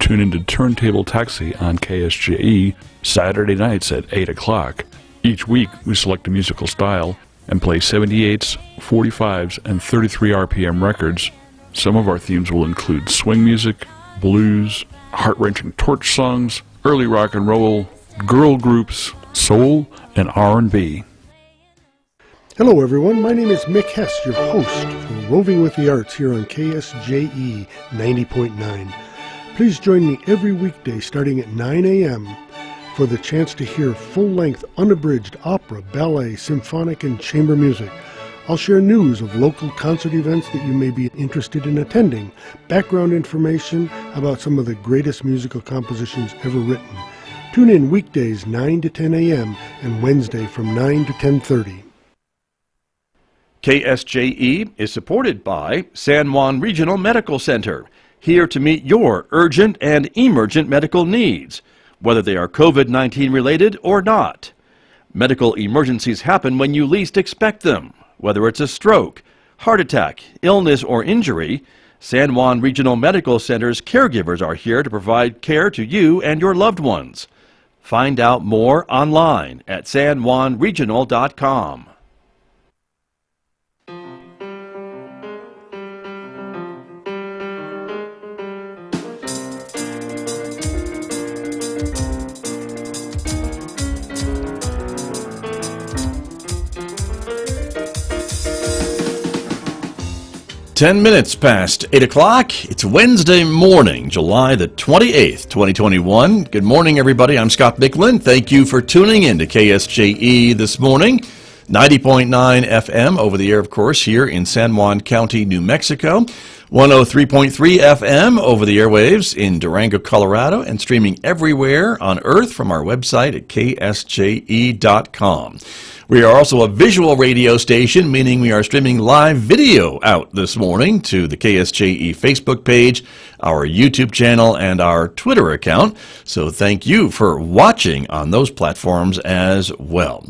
Tune into Turntable Taxi on KSJE Saturday nights at 8 o'clock. Each week, we select a musical style and play 78s, 45s, and 33 RPM records. Some of our themes will include swing music, blues, heart-wrenching torch songs, early rock and roll, girl groups, soul, and R&B. Hello everyone, my name is Mick Hess, your host for Roving with the Arts here on KSJE 90.9. Please join me every weekday starting at 9 a.m. for the chance to hear full-length, unabridged opera, ballet, symphonic, and chamber music. I'll share news of local concert events that you may be interested in attending, background information about some of the greatest musical compositions ever written. Tune in weekdays 9 to 10 a.m. and Wednesday from 9 to 10:30. KSJE is supported by San Juan Regional Medical Center, here to meet your urgent and emergent medical needs, whether they are COVID-19 related or not. Medical emergencies happen when you least expect them. Whether it's a stroke, heart attack, illness, or injury, San Juan Regional Medical Center's caregivers are here to provide care to you and your loved ones. Find out more online at sanjuanregional.com. Ten minutes past 8 o'clock. It's Wednesday morning, July the 28th, 2021. Good morning, everybody. I'm Scott Michlin. Thank you for tuning in to KSJE this morning. 90.9 FM over the air, of course, here in San Juan County, New Mexico. 103.3 FM over the airwaves in Durango, Colorado, and streaming everywhere on Earth from our website at ksje.com. We are also a visual radio station, meaning we are streaming live video out this morning to the KSJE Facebook page, our YouTube channel, and our Twitter account. So thank you for watching on those platforms as well.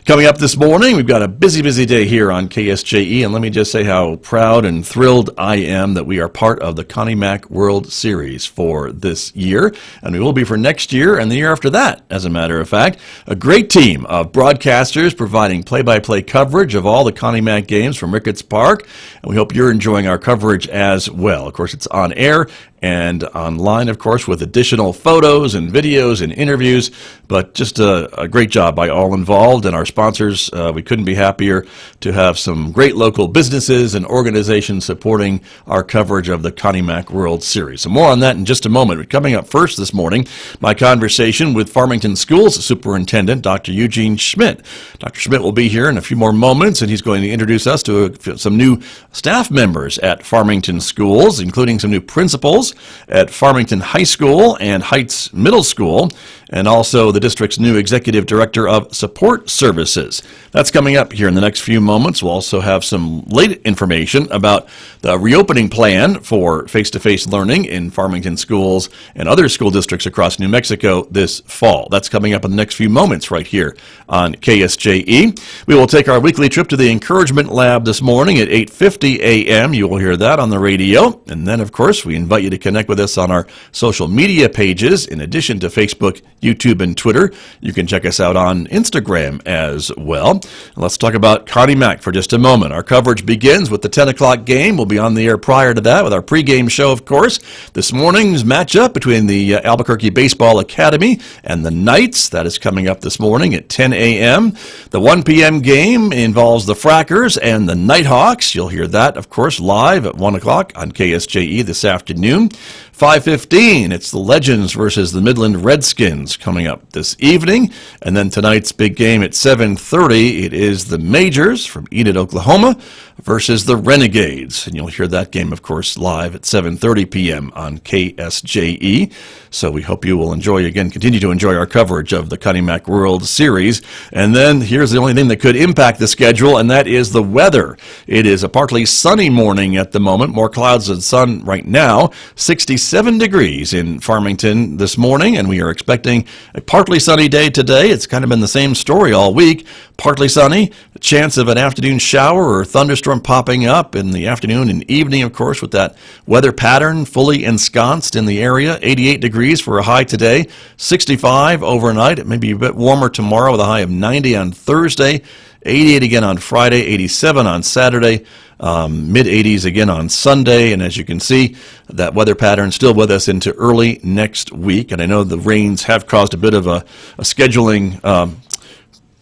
Coming up this morning, we've got a busy day here on KSJE, and let me just say how proud and thrilled I am that we are part of the Connie Mack World Series for this year, and we will be for next year and the year after that, as a matter of fact. A great team of broadcasters providing play-by-play coverage of all the Connie Mack games from Ricketts Park, and we hope you're enjoying our coverage as well. Of course, it's on air and online, of course, with additional photos and videos and interviews, but just a great job by all involved and our sponsors. We couldn't be happier to have some great local businesses and organizations supporting our coverage of the Connie Mack World Series. So more on that in just a moment. But coming up first this morning, my conversation with Farmington Schools Superintendent, Dr. Eugene Schmidt. Dr. Schmidt will be here in a few more moments, and he's going to introduce us to some new staff members at Farmington Schools, including some new principals at Farmington High School and Heights Middle School, and also the district's new Executive Director of Support Services. That's coming up here in the next few moments. We'll also have some late information about the reopening plan for face-to-face learning in Farmington schools and other school districts across New Mexico this fall. That's coming up in the next few moments right here on KSJE. We will take our weekly trip to the Encouragement Lab this morning at 8:50 a.m. You will hear that on the radio. And then, of course, we invite you to connect with us on our social media pages. In addition to Facebook, YouTube, and Twitter, you can check us out on Instagram as well. And let's talk about Connie Mack for just a moment. Our coverage begins with the 10 o'clock game. We'll be on the air prior to that with our pregame show, of course. This morning's matchup between the Albuquerque Baseball Academy and the Knights. That is coming up this morning at 10 a.m. The 1 p.m. game involves the Frackers and the Nighthawks. You'll hear that, of course, live at 1 o'clock on KSJE this afternoon. 5:15, it's the Legends versus the Midland Redskins coming up this evening. And then tonight's big game at 7:30, it is the Majors from Enid, Oklahoma versus the Renegades. And you'll hear that game, of course, live at 7:30 p.m. on KSJE. So we hope you will continue to enjoy our coverage of the Connie Mack World Series. And then here's the only thing that could impact the schedule, and that is the weather. It is a partly sunny morning at the moment, more clouds than sun right now, 67 degrees in Farmington this morning, and we are expecting a partly sunny day today. It's kind of been the same story all week. partly sunny, a chance of an afternoon shower or thunderstorm popping up in the afternoon and evening, of course, with that weather pattern fully ensconced in the area. 88 degrees for a high today, 65 overnight. It may be a bit warmer tomorrow with a high of 90 on Thursday, 88 again on Friday, 87 on Saturday, mid-80s again on Sunday. And as you can see, that weather pattern still with us into early next week. And I know the rains have caused a bit of a scheduling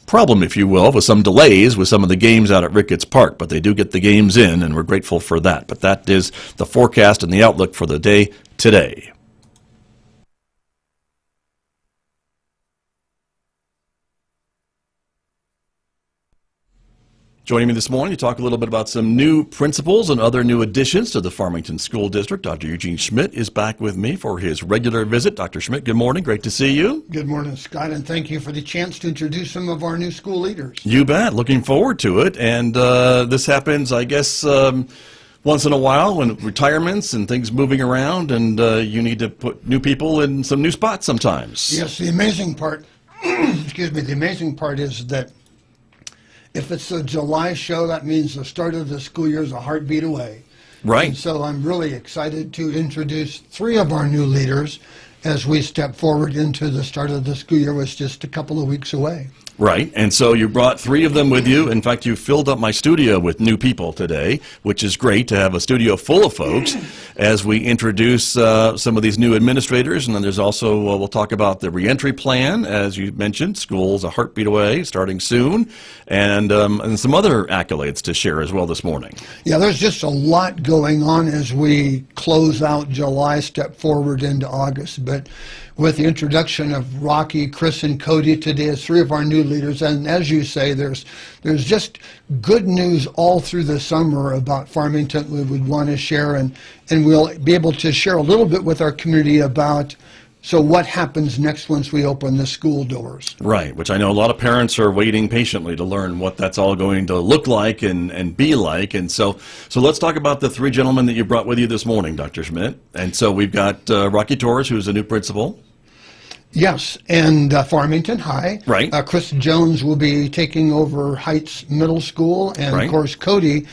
problem, if you will, with some delays with some of the games out at Ricketts Park, but they do get the games in, and we're grateful for that. But that is the forecast and the outlook for the day today. Joining me this morning to talk a little bit about some new principals and other new additions to the Farmington School District. Dr. Eugene Schmidt is back with me for his regular visit. Dr. Schmidt, good morning. Great to see you. Good morning, Scott, and thank you for the chance to introduce some of our new school leaders. You bet. Looking forward to it. And this happens, I guess, once in a while when retirements and things moving around, and you need to put new people in some new spots sometimes. Yes, the amazing part, excuse me, the amazing part is that if it's a July show, that means the start of the school year is a heartbeat away. Right. And so I'm really excited to introduce 3 of our new leaders as we step forward into the start of the school year, which is just a couple of weeks away. Right, and so you brought 3 of them with you. In fact, you filled up my studio with new people today, which is great to have a studio full of folks as we introduce some of these new administrators. And then there's also, we'll talk about the reentry plan, as you mentioned, school's a heartbeat away, starting soon, and some other accolades to share as well this morning. Yeah, there's just a lot going on as we close out July, step forward into August. But with the introduction of Rocky, Chris, and Cody today as 3 of our new leaders, and as you say, there's just good news all through the summer about Farmington we would want to share, and we'll be able to share a little bit with our community about so what happens next once we open the school doors. Right, which I know a lot of parents are waiting patiently to learn what that's all going to look like and be like. And so let's talk about the 3 gentlemen that you brought with you this morning, Dr. Schmidt. And so we've got Rocky Torres, who's a new principal. Yes, and Farmington High. Right. Chris Jones will be taking over Heights Middle School, and Right. of course Cody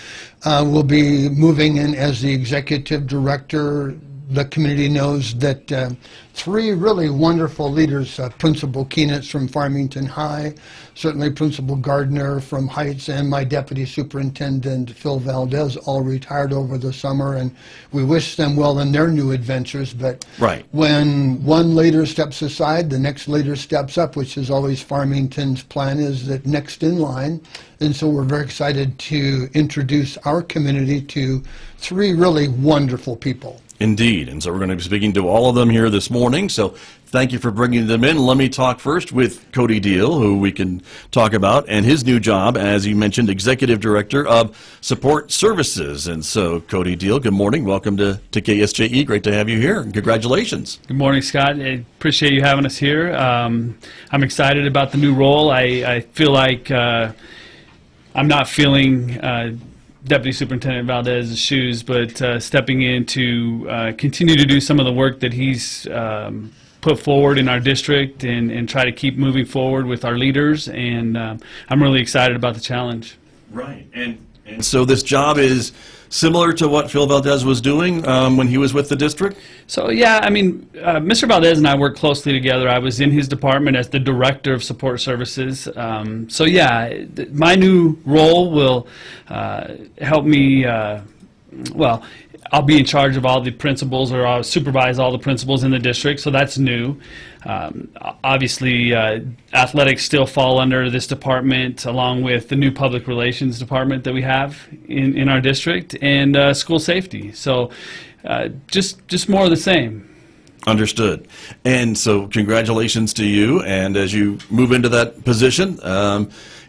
will be moving in as the executive director. The community knows that 3 really wonderful leaders, Principal Keenitz from Farmington High, certainly Principal Gardner from Heights, and my Deputy Superintendent Phil Valdez, all retired over the summer, and we wish them well in their new adventures. But Right. when one leader steps aside, the next leader steps up, which is always Farmington's plan, is that next in line. And so we're very excited to introduce our community to 3 really wonderful people. Indeed, and so we're going to be speaking to all of them here this morning, so thank you for bringing them in. Let me talk first with Cody Diehl, who we can talk about, and his new job, as you mentioned, Executive Director of Support Services. And so, Cody Diehl, good morning. Welcome to KSJE. Great to have you here, and congratulations. Good morning, Scott. I appreciate you having us here. I'm excited about the new role. I feel like I'm not feeling Deputy Superintendent Valdez's shoes, but stepping in to continue to do some of the work that he's put forward in our district and try to keep moving forward with our leaders. And I'm really excited about the challenge. Right. And so this job is similar to what Phil Valdez was doing when he was with the district? So, yeah, I mean, Mr. Valdez and I work closely together. I was in his department as the Director of Support Services. So, yeah, my new role will help me, well, I'll be in charge of all the principals, or I'll supervise all the principals in the district, so that's new. Obviously, athletics still fall under this department, along with the new public relations department that we have in our district, and school safety. So just more of the same. Understood. And so congratulations to you, and as you move into that position,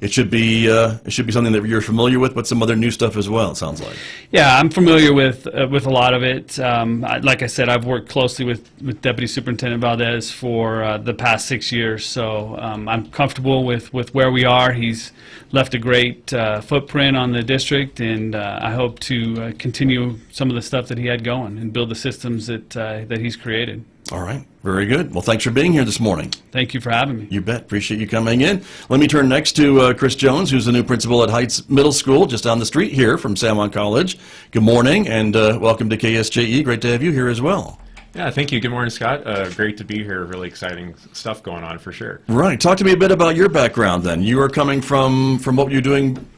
it should be something that you're familiar with, but some other new stuff as well, it sounds like. Yeah, I'm familiar with a lot of it. Like I said, I've worked closely with Deputy Superintendent Valdez for the past 6 years, so I'm comfortable with where we are. He's left a great footprint on the district, and I hope to continue some of the stuff that he had going and build the systems that he's created. All right. Very good. Well, thanks for being here this morning. Thank you for having me. You bet. Appreciate you coming in. Let me turn next to Chris Jones, who's the new principal at Heights Middle School, just down the street here from San Juan College. Good morning, and welcome to KSJE. Great to have you here as well. Yeah, thank you. Good morning, Scott. Great to be here. Really exciting stuff going on for sure. Right. Talk to me a bit about your background then. You are coming from what you're doing.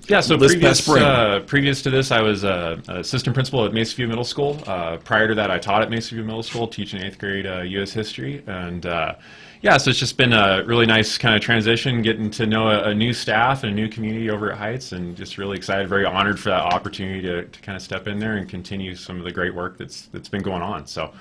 Yeah, so this past spring. previous to this, I was an assistant principal at Mesa View Middle School. Prior to that, I taught at Mesa View Middle School, teaching 8th grade U.S. history. And yeah, so it's just been a really nice kind of transition, getting to know a new staff and a new community over at Heights, and just really excited, very honored for that opportunity to kind of step in there and continue some of the great work that's been going on. So.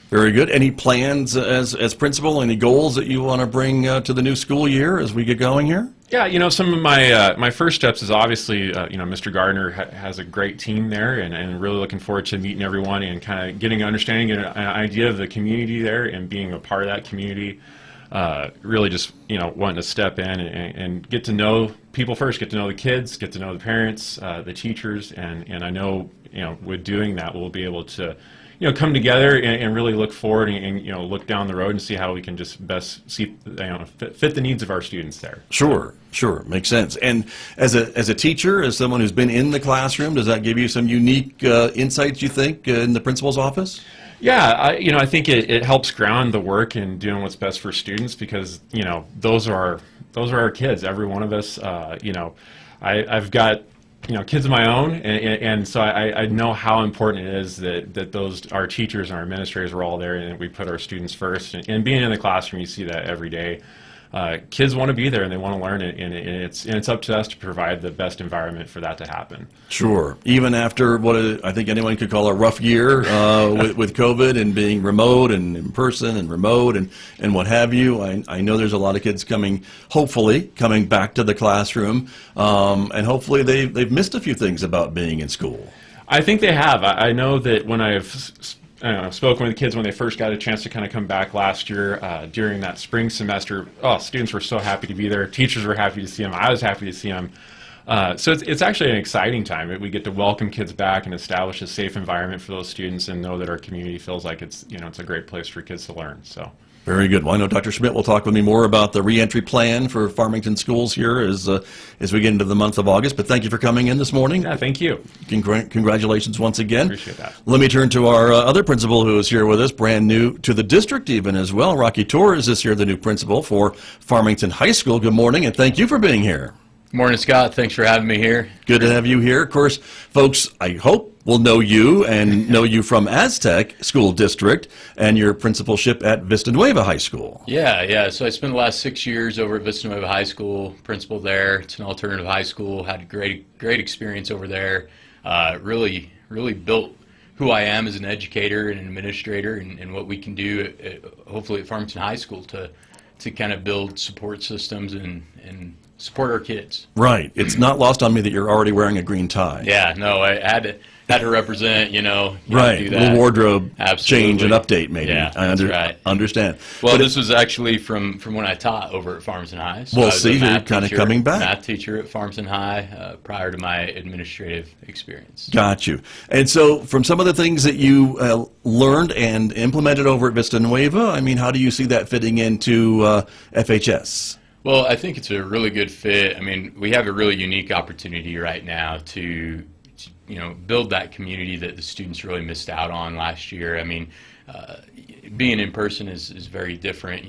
Very good. Any plans as principal? Any goals that you want to bring to the new school year as we get going here? Yeah, some of my first steps is obviously, Mr. Gardner has a great team there, and really looking forward to meeting everyone and kind of getting an understanding and an idea of the community there and being a part of that community. Really just, wanting to step in and get to know people first, get to know the kids, get to know the parents, the teachers, and I know, with doing that, we'll be able to come together and really look forward and look down the road and see how we can just best see fit the needs of our students there. Sure, makes sense. And as a teacher, as someone who's been in the classroom, does that give you some unique insights, you think, in the principal's office? Yeah, I think it helps ground the work and doing what's best for students, because those are our kids. Every one of us. I've got kids of my own, and so I know how important it is that our teachers and our administrators are all there, and we put our students first. And being in the classroom, you see that every day. Kids want to be there and they want to learn it, and it's up to us to provide the best environment for that to happen. Sure. Even after what I think anyone could call a rough year with COVID and being remote and in person and remote and what have you, I know there's a lot of kids hopefully coming back to the classroom, and hopefully they've missed a few things about being in school. I think they have. I know that when I've spoken with the kids when they first got a chance to kind of come back last year during that spring semester. Students were so happy to be there. Teachers were happy to see them. I was happy to see them. So it's actually an exciting time. We get to welcome kids back and establish a safe environment for those students, and know that our community feels like it's a great place for kids to learn. So. Very good. Well, I know Dr. Schmidt will talk with me more about the reentry plan for Farmington schools here as we get into the month of August. But thank you for coming in this morning. Yeah, thank you. Congratulations once again. Appreciate that. Let me turn to our other principal who is here with us, brand new to the district even as well. Rocky Torres is here, the new principal for Farmington High School. Good morning, and thank you for being here. Good morning, Scott. Thanks for having me here. Good to have you here. Of course, folks, I hope will know you and know you from Aztec School District and your principalship at Vista Nueva High School. Yeah. So I spent the last 6 years over at Vista Nueva High School, principal there. It's an alternative high school. Had a great experience over there. Really built who I am as an educator and an administrator, and what we can do, hopefully at Farmington High School to kind of build support systems and support our kids. Right. It's not lost on me that you're already wearing a green tie. Yeah, no, I had to represent, right, do a that. little wardrobe Absolutely. change and update, maybe. Yeah, that's right. Understand. Well, this was actually from when I taught over at Farmington High. So well, I was see, a you're kind of coming back. Math teacher at Farmington High prior to my administrative experience. Got you. And so, from some of the things that you learned and implemented over at Vista Nueva, how do you see that fitting into FHS? Well, I think it's a really good fit. We have a really unique opportunity right now to build that community that the students really missed out on last year. Being in person is very different.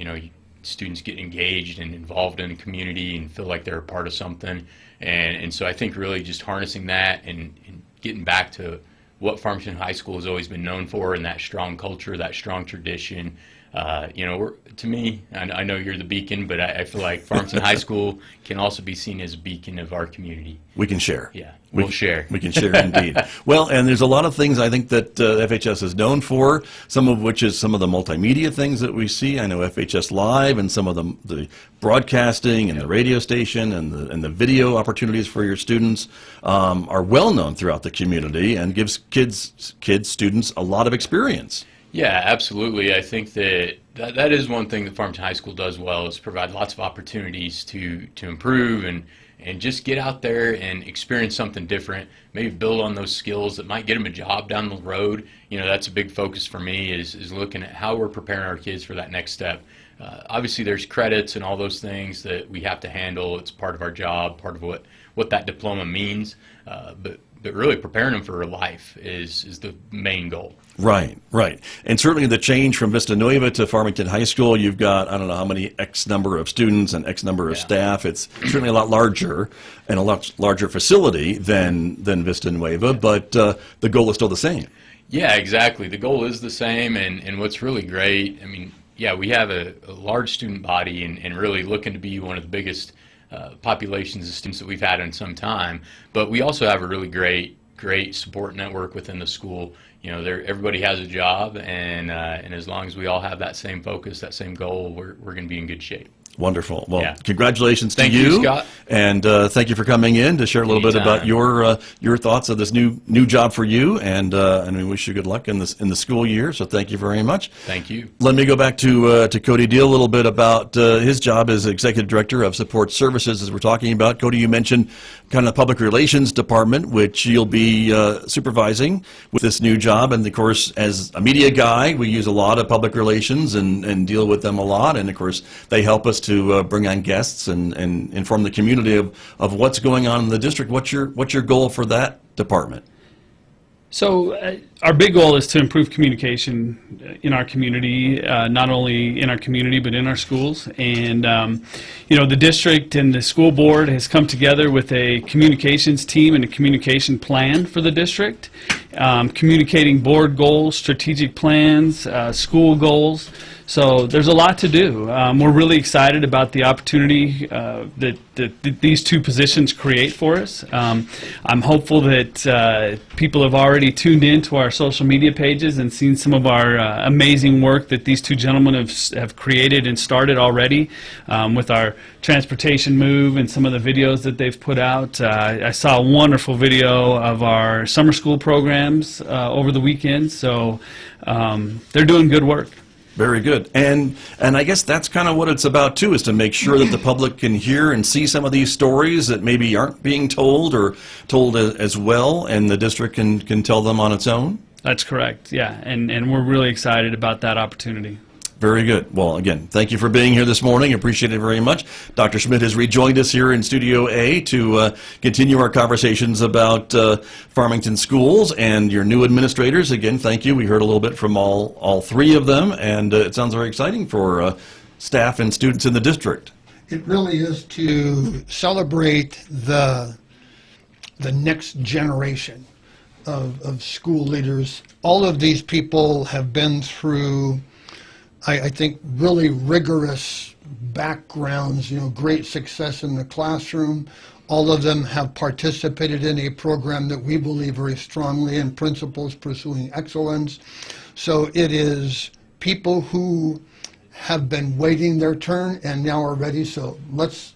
Students get engaged and involved in the community and feel like they're a part of something. And so I think really just harnessing that and getting back to what Farmington High School has always been known for, and that strong culture, that strong tradition. To me, I know you're the beacon, but I feel like Farmington High School can also be seen as a beacon of our community. We can share. Yeah, we'll share. We can share indeed. Well, and there's a lot of things I think that FHS is known for, some of which is some of the multimedia things that we see. I know FHS Live and some of the broadcasting and the radio station and the video opportunities for your students are well known throughout the community and gives students a lot of experience. Yeah, absolutely. I think that is one thing that Farmington High School does well, is provide lots of opportunities to improve and and just get out there and experience something different, maybe build on those skills that might get them a job down the road. You know, that's a big focus for me, is looking at how we're preparing our kids for that next step. Obviously, there's credits and all those things that we have to handle. It's part of our job, part of what that diploma means, but really preparing them for life is the main goal. Right, right. And certainly the change from Vista Nueva to Farmington High School, you've got, I don't know how many X number of students and X number of staff. It's certainly a lot larger and a lot larger facility than Vista Nueva, but the goal is still the same. Yeah, exactly. The goal is the same, and what's really great, I mean, yeah, we have a large student body and really looking to be one of the biggest populations of students that we've had in some time, but we also have a really great support network within the school. You know, everybody has a job, and as long as we all have that same focus, that same goal, we're going to be in good shape. Wonderful. Well, Yeah. congratulations to Thank you, Scott. and thank you for coming in to share a little bit about your thoughts of this new job for you, and we wish you good luck in the school year. So thank you very much. Thank you. Let me go back to Cody Diehl a little bit about his job as Executive Director of Support Services, as we're talking about. Cody, you mentioned kind of the Public Relations Department, which you'll be supervising with this new job. And, of course, as a media guy, we use a lot of public relations and deal with them a lot. And, of course, they help us to bring on guests and inform the community of what's going on in the district. What's your goal for that department? So our big goal is to improve communication in our community, not only in our community but in our schools. And the district and the school board has come together with a communications team and a communication plan for the district, communicating board goals, strategic plans, school goals. So there's a lot to do. We're really excited about the opportunity that these two positions create for us. I'm hopeful that people have already tuned in to our social media pages and seen some of our amazing work that these two gentlemen have created and started already with our transportation move and some of the videos that they've put out. I saw a wonderful video of our summer school programs over the weekend, so they're doing good work. Very good. And I guess that's kind of what it's about, too, is to make sure that the public can hear and see some of these stories that maybe aren't being told or told as well, and the district can tell them on its own? That's correct, yeah. And we're really excited about that opportunity. Very good. Well, again, thank you for being here this morning. Appreciate it very much. Dr. Schmidt has rejoined us here in Studio A to continue our conversations about Farmington schools and your new administrators. Again, thank you. We heard a little bit from all three of them, and it sounds very exciting for staff and students in the district. It really is to celebrate the next generation of school leaders. All of these people have been through, I think, really rigorous backgrounds, great success in the classroom. All of them have participated in a program that we believe very strongly in, Principals Pursuing Excellence. So it is people who have been waiting their turn and now are ready. So let's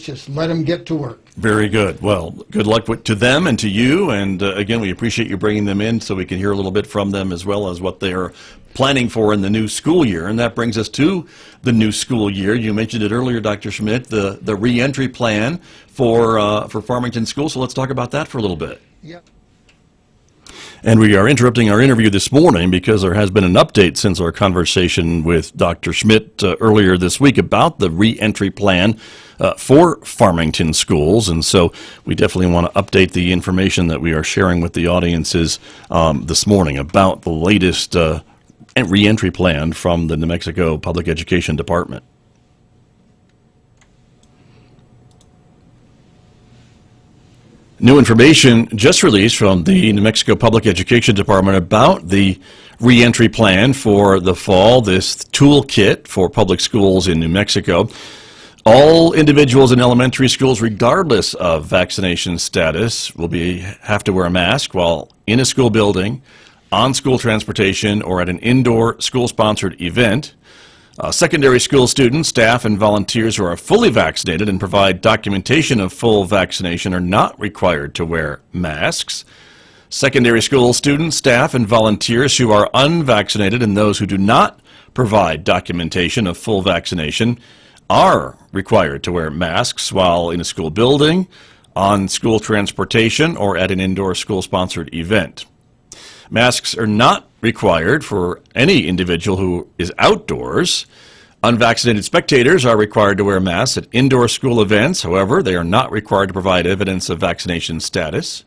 just let them get to work. Very good. Well, good luck to them and to you. And again, we appreciate you bringing them in so we can hear a little bit from them as well as what they're planning for in the new school year. And that brings us to the new school year. You mentioned it earlier, Dr. Schmidt, the re-entry plan for Farmington School. So let's talk about that for a little bit. Yep. And we are interrupting our interview this morning because there has been an update since our conversation with Dr. Schmidt earlier this week about the re-entry plan for Farmington schools. And so we definitely want to update the information that we are sharing with the audiences this morning about the latest re-entry plan from the New Mexico Public Education Department. New information just released from the New Mexico Public Education Department about the re-entry plan for the fall, this toolkit for public schools in New Mexico. All individuals in elementary schools, regardless of vaccination status, will have to wear a mask while in a school building, on school transportation, or at an indoor school-sponsored event. Secondary school students, staff, and volunteers who are fully vaccinated and provide documentation of full vaccination are not required to wear masks. Secondary school students, staff, and volunteers who are unvaccinated and those who do not provide documentation of full vaccination are required to wear masks while in a school building, on school transportation, or at an indoor school-sponsored event. Masks are not required for any individual who is outdoors. Unvaccinated spectators are required to wear masks at indoor school events. However, they are not required to provide evidence of vaccination status.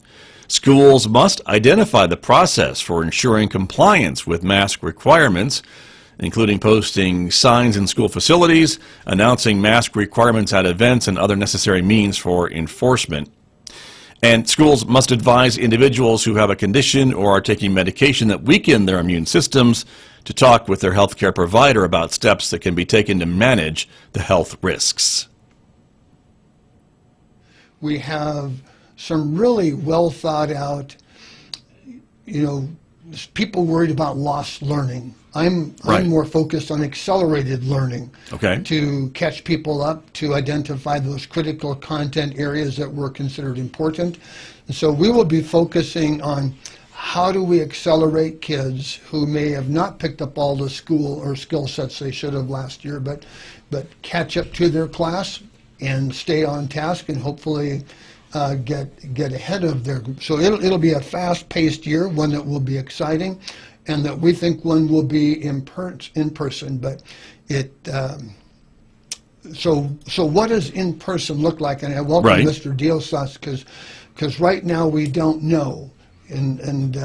Schools must identify the process for ensuring compliance with mask requirements, including posting signs in school facilities, announcing mask requirements at events, and other necessary means for enforcement. And schools must advise individuals who have a condition or are taking medication that weaken their immune systems to talk with their healthcare provider about steps that can be taken to manage the health risks. We have some really well thought out, people worried about lost learning. I'm more focused on accelerated learning, to catch people up, to identify those critical content areas that were considered important. And so we will be focusing on how do we accelerate kids who may have not picked up all the school or skill sets they should have last year, but catch up to their class and stay on task and hopefully get ahead of their group. So it'll be a fast-paced year, one that will be exciting, and that we think one will be in person. But so what does in person look like? And I welcome Mr. Diehl, because right now we don't know. And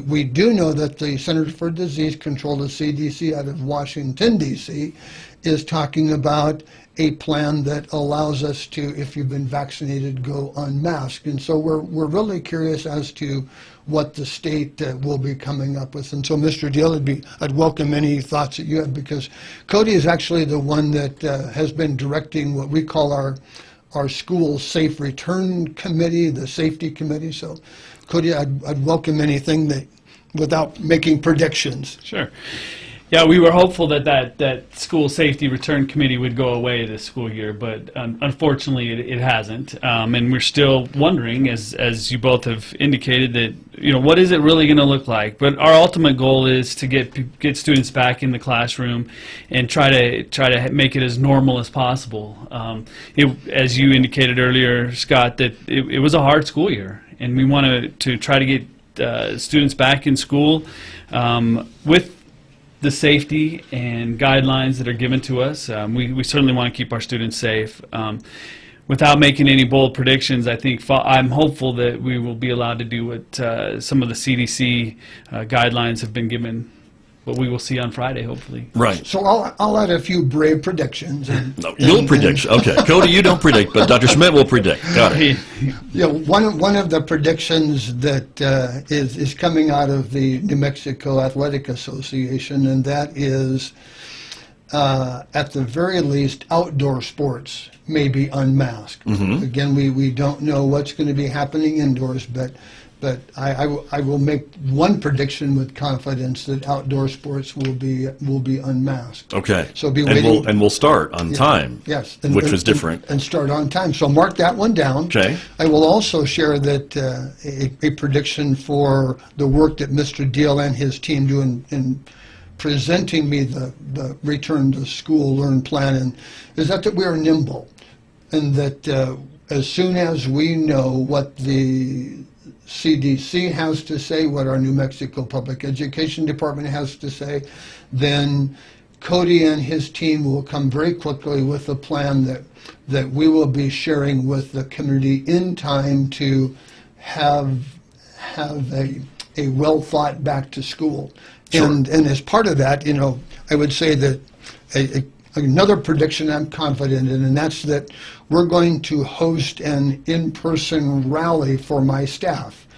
we do know that the Centers for Disease Control, the CDC out of Washington, D.C., is talking about a plan that allows us to, if you've been vaccinated, go unmasked. And so we're really curious as to what the state will be coming up with. And so, Mr. Diehl, I'd welcome any thoughts that you have, because Cody is actually the one that has been directing what we call our school safe return committee, the safety committee. So, Cody, I'd welcome anything that, without making predictions. Sure. Yeah, we were hopeful that school safety return committee would go away this school year, but unfortunately it hasn't. And we're still wondering, as you both have indicated, that what is it really going to look like? But our ultimate goal is to get students back in the classroom and try to make it as normal as possible. As you indicated earlier, Scott, that it was a hard school year, and we want to try to get students back in school with the safety and guidelines that are given to us. We certainly want to keep our students safe. Without making any bold predictions, I'm hopeful that we will be allowed to do what some of the CDC guidelines have been given, what we will see on Friday, hopefully. Right. So I'll add a few brave predictions. No, you'll predict. Okay. Cody, you don't predict, but Dr. Schmidt will predict. Got it. One of the predictions that is coming out of the New Mexico Athletic Association, and that is, at the very least, outdoor sports may be unmasked. Mm-hmm. Again, we don't know what's going to be happening indoors, but I will make one prediction with confidence that outdoor sports will be unmasked. Okay. So be waiting. And we'll start on time. Yes. Which was different. And start on time. So mark that one down. Okay. I will also share that a prediction for the work that Mr. Diehl and his team do in presenting me the return to school learn plan, and is that we are nimble, and that as soon as we know what the CDC has to say, what our New Mexico Public Education Department has to say, then Cody and his team will come very quickly with a plan that we will be sharing with the community in time to have a well thought back to school. Sure. And as part of that, I would say that another prediction I'm confident in, and that's that we're going to host an in-person rally for my staff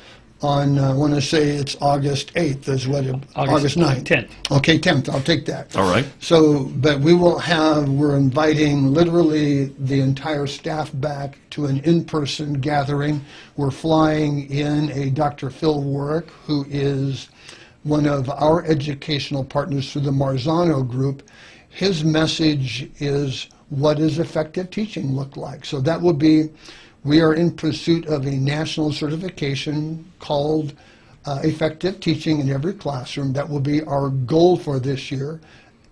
on, I want to say it's August 8th, is what, August 9th? 10th. Okay, 10th, I'll take that. All right. So, but we're inviting literally the entire staff back to an in-person gathering. We're flying in a Dr. Phil Warwick, who is one of our educational partners through the Marzano Group. His message is, what does effective teaching look like? So that will be, we are in pursuit of a national certification called effective teaching in every classroom. That will be our goal for this year.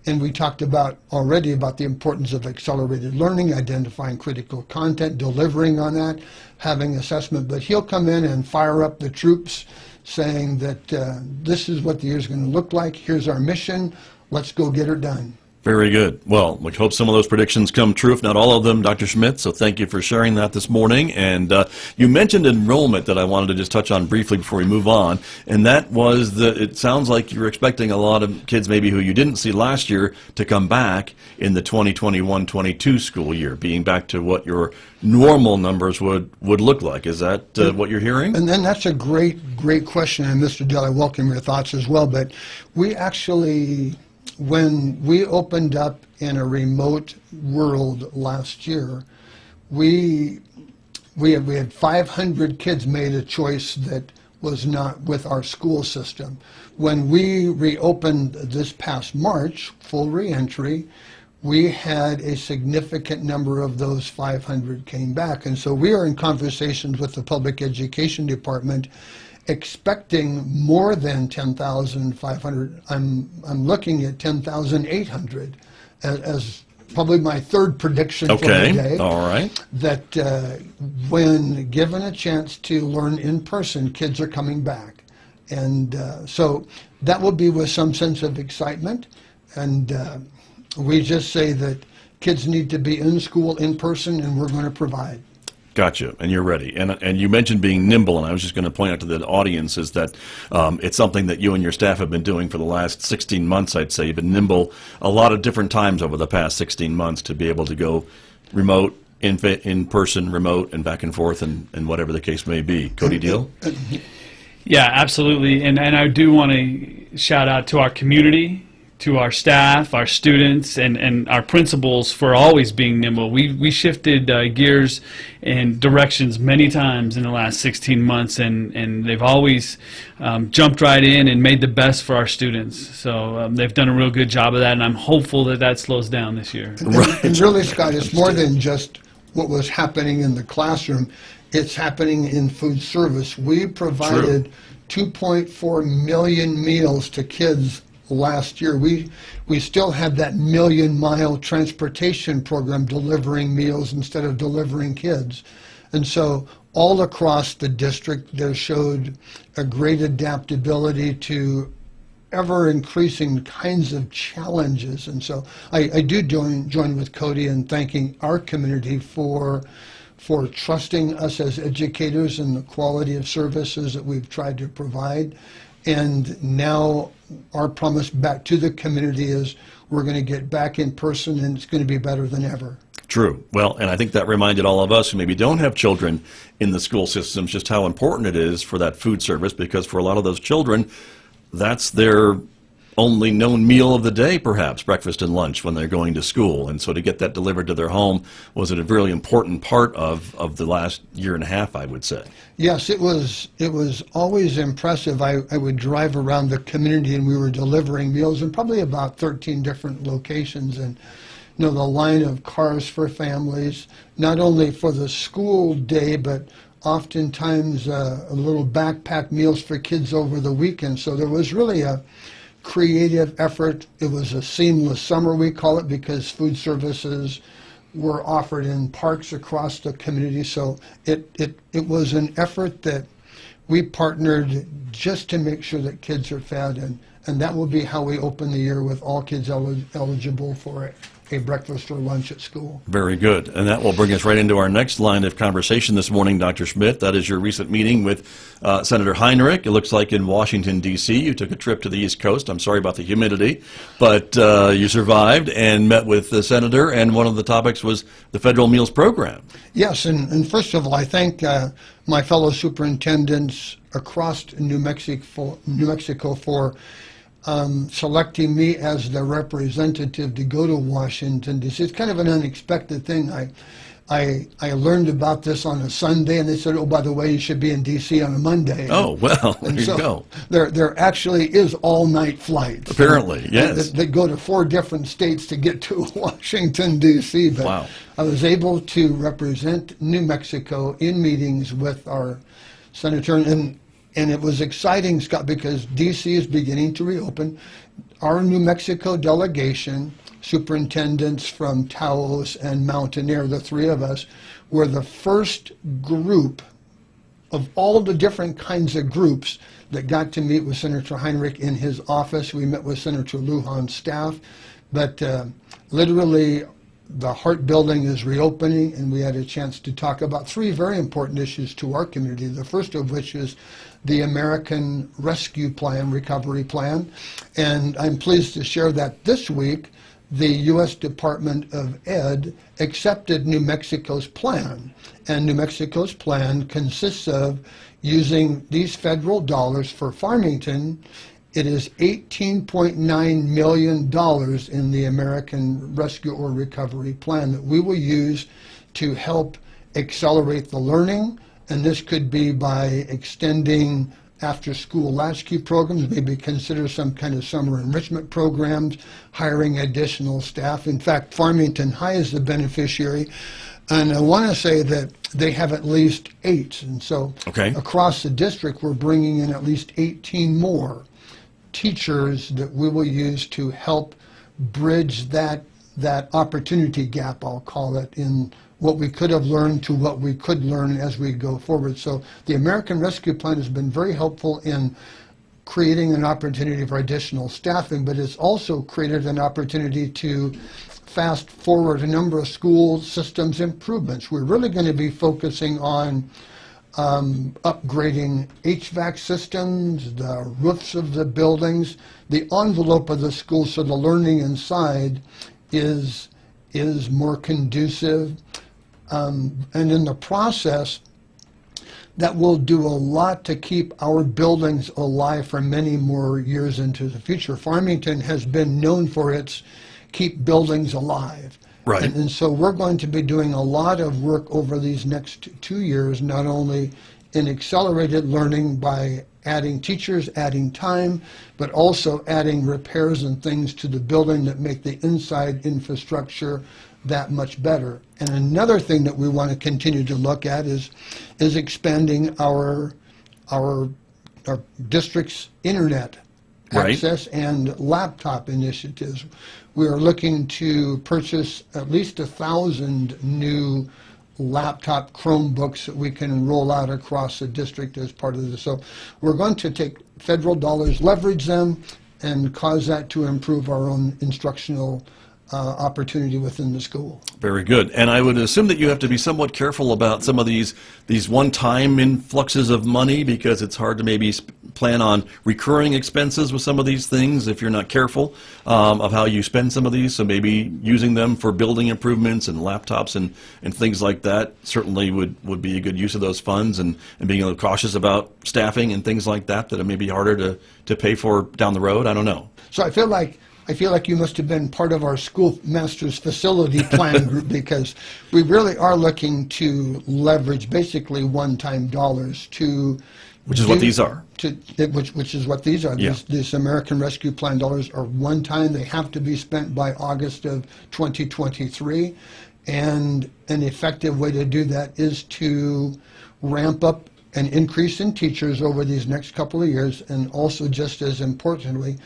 And we talked about already about the importance of accelerated learning, identifying critical content, delivering on that, having assessment. But he'll come in and fire up the troops, saying that this is what the year's going to look like. Here's our mission. Let's go get it done. Very good. Well, we hope some of those predictions come true, if not all of them, Dr. Schmidt. So thank you for sharing that this morning. And you mentioned enrollment that I wanted to just touch on briefly before we move on. And that was it sounds like you're expecting a lot of kids maybe who you didn't see last year to come back in the 2021-22 school year, being back to what your normal numbers would look like. Is that what you're hearing? And then that's a great question. And Mr. Diehl, I welcome your thoughts as well. But we actually, when we opened up in a remote world last year, we had 500 kids made a choice that was not with our school system. When we reopened this past March, full reentry, we had a significant number of those 500 came back. And so we are in conversations with the Public Education Department expecting more than 10,500. I'm looking at 10,800 as probably my third prediction for the day. All right. That when given a chance to learn in person, kids are coming back. And so that will be with some sense of excitement. And we just say that kids need to be in school in person, and we're going to provide. Gotcha, and you're ready. And you mentioned being nimble, and I was just going to point out to the audience is that it's something that you and your staff have been doing for the last 16 months, I'd say. You've been nimble a lot of different times over the past 16 months to be able to go remote, in person, remote, and back and forth, and whatever the case may be. Cody Diehl? Yeah, absolutely. And I do want to shout out to our community, to our staff, our students, and our principals for always being nimble. We shifted gears and directions many times in the last 16 months, and they've always jumped right in and made the best for our students. So they've done a real good job of that, and I'm hopeful that that slows down this year. And really, Scott, it's more than just what was happening in the classroom. It's happening in food service. We provided 2.4 million meals to kids last year. We still had that million-mile transportation program delivering meals instead of delivering kids. And so all across the district, there showed a great adaptability to ever-increasing kinds of challenges. And so I do join with Cody in thanking our community for trusting us as educators and the quality of services that we've tried to provide. And now our promise back to the community is we're going to get back in person, and it's going to be better than ever. True. Well, and I think that reminded all of us who maybe don't have children in the school systems just how important it is for that food service, because for a lot of those children, that's their only known meal of the day, perhaps, breakfast and lunch when they're going to school. And so to get that delivered to their home was a really important part of the last year and a half, I would say. Yes, it was always impressive. I would drive around the community, and we were delivering meals in probably about 13 different locations. And the line of cars for families, not only for the school day, but oftentimes a little backpack meals for kids over the weekend. So there was really a creative effort. It was a seamless summer, we call it, because food services were offered in parks across the community. So it was an effort that we partnered just to make sure that kids are fed, and that will be how we open the year, with all kids eligible for a breakfast or lunch at school. Very good. And that will bring us right into our next line of conversation this morning, Dr. Schmidt. That is your recent meeting with Senator Heinrich. It looks like in Washington, D.C. You took a trip to the East Coast. I'm sorry about the humidity, but you survived and met with the senator, and one of the topics was the federal meals program. Yes, and first of all, I thank my fellow superintendents across New Mexico for selecting me as the representative to go to Washington, D.C. It's kind of an unexpected thing. I learned about this on a Sunday, and they said, oh, by the way, you should be in D.C. on a Monday. Oh, well, there you go. There actually is all-night flights. Apparently, yes. That go to 4 different states to get to Washington, D.C. But wow. I was able to represent New Mexico in meetings with our senator, and And it was exciting, Scott, because D.C. is beginning to reopen. Our New Mexico delegation, superintendents from Taos and Mountaineer, the three of us, were the first group of all the different kinds of groups that got to meet with Senator Heinrich in his office. We met with Senator Lujan's staff, but literally the Hart Building is reopening, and we had a chance to talk about three very important issues to our community, the first of which is the American Rescue Plan, Recovery Plan, and I'm pleased to share that this week the U.S. Department of Ed accepted New Mexico's plan, and New Mexico's plan consists of using these federal dollars for Farmington. It is $18.9 million in the American Rescue or Recovery Plan that we will use to help accelerate the learning, and this could be by extending after-school latchkey programs, maybe consider some kind of summer enrichment programs, hiring additional staff. In fact, Farmington High is the beneficiary, and I want to say that they have at least 8, and so across the district we're bringing in at least 18 more teachers that we will use to help bridge that opportunity gap, I'll call it, in what we could have learned to what we could learn as we go forward. So the American Rescue Plan has been very helpful in creating an opportunity for additional staffing, but it's also created an opportunity to fast forward a number of school systems improvements. We're really going to be focusing on upgrading HVAC systems, the roofs of the buildings, the envelope of the school, so the learning inside is more conducive. And in the process, that will do a lot to keep our buildings alive for many more years into the future. Farmington has been known for its keep buildings alive. Right. And so we're going to be doing a lot of work over these next 2 years, not only in accelerated learning by adding teachers, adding time, but also adding repairs and things to the building that make the inside infrastructure that much better. And another thing that we want to continue to look at is expanding our district's internet access and laptop initiatives. We are looking to purchase at least 1,000 new laptop Chromebooks that we can roll out across the district as part of this. So we're going to take federal dollars, leverage them, and cause that to improve our own instructional opportunity within the school. Very good. And I would assume that you have to be somewhat careful about some of these one-time influxes of money, because it's hard to maybe plan on recurring expenses with some of these things if you're not careful of how you spend some of these. So maybe using them for building improvements and laptops and things like that certainly would be a good use of those funds, and being a little cautious about staffing and things like that it may be harder to pay for down the road. I don't know. So I feel like you must have been part of our school master's facility plan group, because we really are looking to leverage basically one-time dollars to... Which is what these are. Which is what these are. Yeah. These American Rescue Plan dollars are one-time. They have to be spent by August of 2023. And an effective way to do that is to ramp up an increase in teachers over these next couple of years, and also, just as importantly,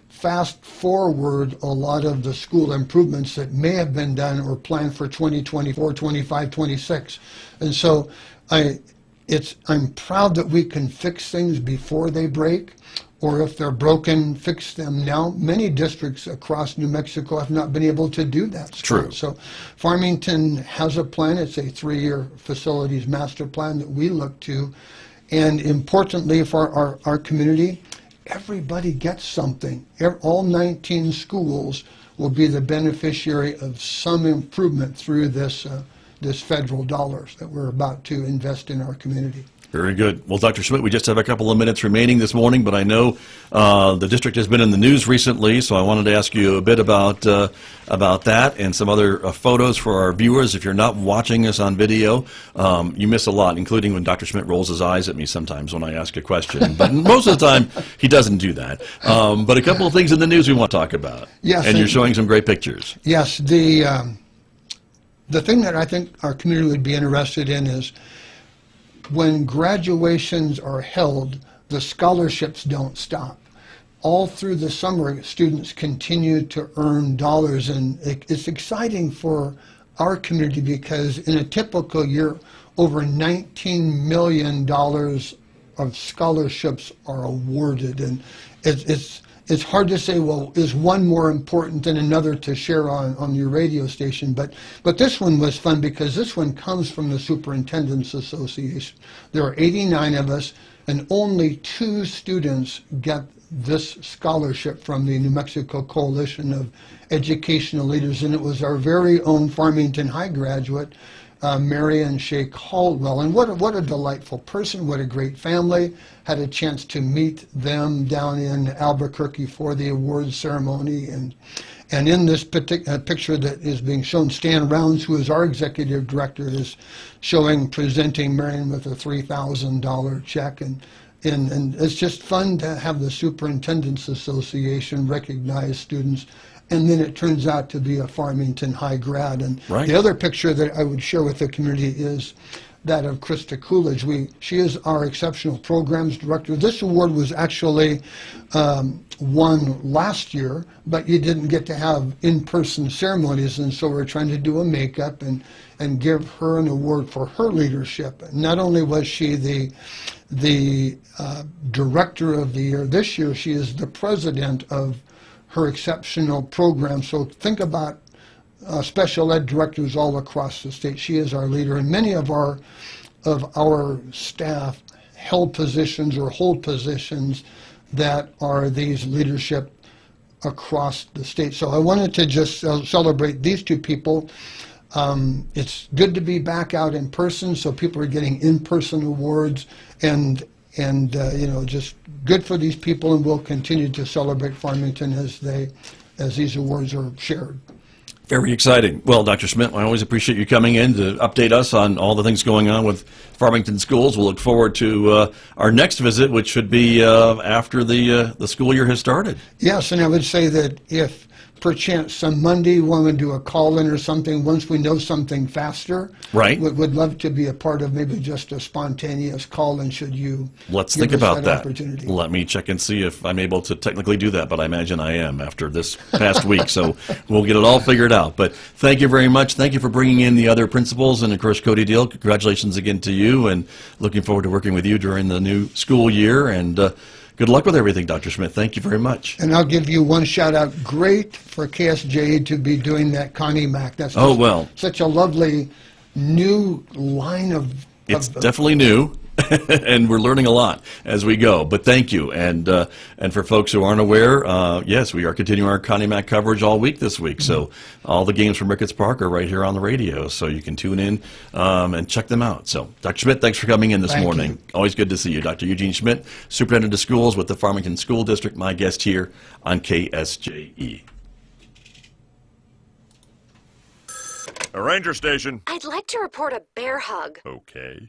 fast forward a lot of the school improvements that may have been done or planned for 2024, 25, 26. And so I'm proud that we can fix things before they break, or if they're broken, fix them now. Many districts across New Mexico have not been able to do that. True. So Farmington has a plan. It's a 3-year facilities master plan that we look to. And importantly for our community, everybody gets something. All 19 schools will be the beneficiary of some improvement through this federal dollars that we're about to invest in our community. Very good. Well, Dr. Schmidt, we just have a couple of minutes remaining this morning, but I know the district has been in the news recently, so I wanted to ask you a bit about that and some other photos for our viewers. If you're not watching us on video, you miss a lot, including when Dr. Schmidt rolls his eyes at me sometimes when I ask a question. But most of the time, he doesn't do that. But a couple of things in the news we want to talk about. Yes, and you're showing some great pictures. Yes. The thing that I think our community would be interested in is when graduations are held, the scholarships don't stop. All through the summer, students continue to earn dollars, and it's exciting for our community because in a typical year, over $19 million of scholarships are awarded, and it's hard to say, well, is one more important than another to share on your radio station, but this one was fun because this one comes from the Superintendents Association. There are 89 of us, and only 2 students get this scholarship from the New Mexico Coalition of Educational Leaders, and it was our very own Farmington High graduate, Marion Shea Caldwell. And what a delightful person, what a great family. Had a chance to meet them down in Albuquerque for the awards ceremony. And in this picture that is being shown, Stan Rounds, who is our executive director, is presenting Marion with a $3,000 check. And it's just fun to have the Superintendents Association recognize students. And then it turns out to be a Farmington High grad. And the other picture that I would share with the community is that of Krista Coolidge. She is our Exceptional Programs Director. This award was actually won last year, but you didn't get to have in-person ceremonies, and so we're trying to do a makeup and give her an award for her leadership. Not only was she the Director of the Year this year, she is the President of her exceptional program. So think about special ed directors all across the state. She is our leader, and many of our staff held positions or hold positions that are these leadership across the state. So I wanted to just celebrate these 2 people. It's good to be back out in person, so people are getting in-person awards, and just good for these people, and we'll continue to celebrate Farmington as these awards are shared. Very exciting. Well, Dr. Schmidt, I always appreciate you coming in to update us on all the things going on with Farmington schools. We'll look forward to our next visit, which should be after the school year has started. Yes, and I would say that if perchance some Monday we want to do a call-in or something, once we know something faster, would love to be a part of maybe just a spontaneous call-in should you Let's think about that. Opportunity. Let me check and see if I'm able to technically do that, but I imagine I am after this past week, so we'll get it all figured out. But thank you very much. Thank you for bringing in the other principals, and of course, Cody Diehl, congratulations again to you, and looking forward to working with you during the new school year, and good luck with everything, Dr. Schmidt. Thank you very much. And I'll give you one shout out. Great for KSJE to be doing that Connie Mac. That's such a lovely new line of... It's definitely new. And we're learning a lot as we go. But thank you. And for folks who aren't aware, yes, we are continuing our Connie Mac coverage all week this week. So all the games from Ricketts Park are right here on the radio. So you can tune in and check them out. So Dr. Schmidt, thanks for coming in this morning. Always good to see you. Dr. Eugene Schmidt, Superintendent of Schools with the Farmington School District, my guest here on KSJE. A ranger station. I'd like to report a bear hug. Okay.